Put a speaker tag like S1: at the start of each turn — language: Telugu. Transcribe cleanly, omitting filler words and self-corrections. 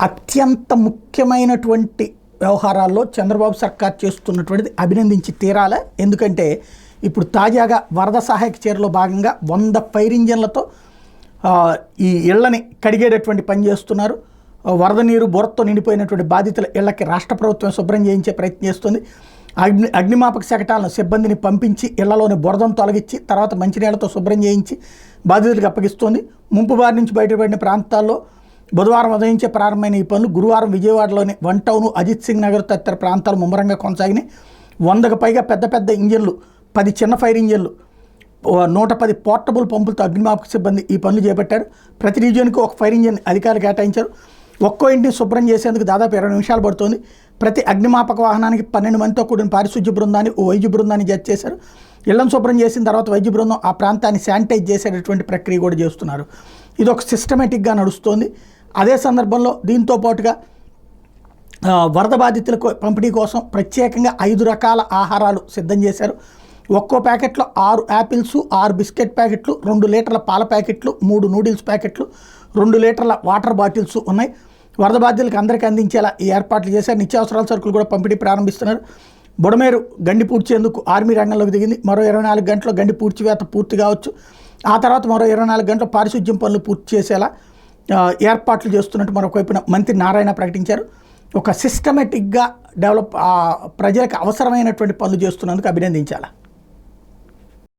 S1: అత్యంత ముఖ్యమైనటువంటి వ్యవహారాల్లో చంద్రబాబు సర్కార్ చేస్తున్నటువంటిది అభినందించి తీరాల. ఎందుకంటే ఇప్పుడు తాజాగా వరద సహాయక చర్యలో భాగంగా 100 ఫైర్ ఇంజన్లతో ఈ ఇళ్లని కడిగేటటువంటి పని చేస్తున్నారు. వరద నీరు బురదతో నిండిపోయినటువంటి బాధితుల ఇళ్లకి రాష్ట్ర ప్రభుత్వం శుభ్రం చేయించే ప్రయత్నం చేస్తుంది. అగ్నిమాపక శకటాలను సిబ్బందిని పంపించి ఇళ్లలోని బురదను తొలగించి తర్వాత మంచినీళ్లతో శుభ్రం చేయించి బాధితులకు అప్పగిస్తోంది. ముంపు బారి నుంచి బయటపడిన ప్రాంతాల్లో బుధవారం ఉదయించే ప్రారంభమైన ఈ పనులు గురువారం విజయవాడలోని 1 టౌన్, అజిత్ సింగ్ నగర్ తదితర ప్రాంతాలు ముమ్మరంగా కొనసాగినాయి. 100కు పైగా పెద్ద ఇంజన్లు, 10 చిన్న ఫైర్ ఇంజన్లు, 110 పోర్టబుల్ పంపులతో అగ్నిమాపక సిబ్బంది ఈ పనులు చేపట్టారు. ప్రతి రీజియన్కు ఒక ఫైర్ ఇంజన్ అధికారులు కేటాయించారు. ఒక్కో ఇంటిని శుభ్రం చేసేందుకు దాదాపు 20 నిమిషాలు పడుతోంది. ప్రతి అగ్నిమాపక వాహనానికి 12 మందితో కూడిన పారిశుద్ధ్య బృందాన్ని, ఓ వైద్య బృందాన్ని జత చేశారు. ఇళ్లను శుభ్రం చేసిన తర్వాత వైద్య బృందం ఆ ప్రాంతాన్ని శానిటైజ్ చేసేటటువంటి ప్రక్రియ కూడా చేస్తున్నారు. ఇది ఒక సిస్టమేటిక్గా నడుస్తోంది. అదే సందర్భంలో దీంతో పాటుగా వరద బాధితులకు పంపిణీ కోసం ప్రత్యేకంగా 5 రకాల ఆహారాలు సిద్ధం చేశారు. ఒక్కో ప్యాకెట్లో 6 యాపిల్స్, 6 బిస్కెట్ ప్యాకెట్లు, 2 లీటర్ల పాల ప్యాకెట్లు, 3 నూడిల్స్ ప్యాకెట్లు, 2 లీటర్ల వాటర్ బాటిల్స్ ఉన్నాయి. వరద బాధితులకు అందరికీ అందించేలా ఈ ఏర్పాట్లు చేశారు. నిత్యావసరాల సరుకులు కూడా పంపిణీ ప్రారంభిస్తున్నారు. బుడమేరు గండి పూడ్చేందుకు ఆర్మీ రంగంలోకి దిగింది. మరో 24 గంటల్లో గండి పూడ్చివేత పూర్తి కావచ్చు. ఆ తర్వాత మరో 24 గంటల పారిశుద్ధ్యం పనులు పూర్తి చేసేలా ఏర్పాట్లు చేస్తున్నట్టు మరొకవైపున మంత్రి నారాయణ ప్రకటించారు. ఒక సిస్టమేటిక్గా ప్రజలకు అవసరమైనటువంటి పనులు చేస్తున్నందుకు అభినందించాలి.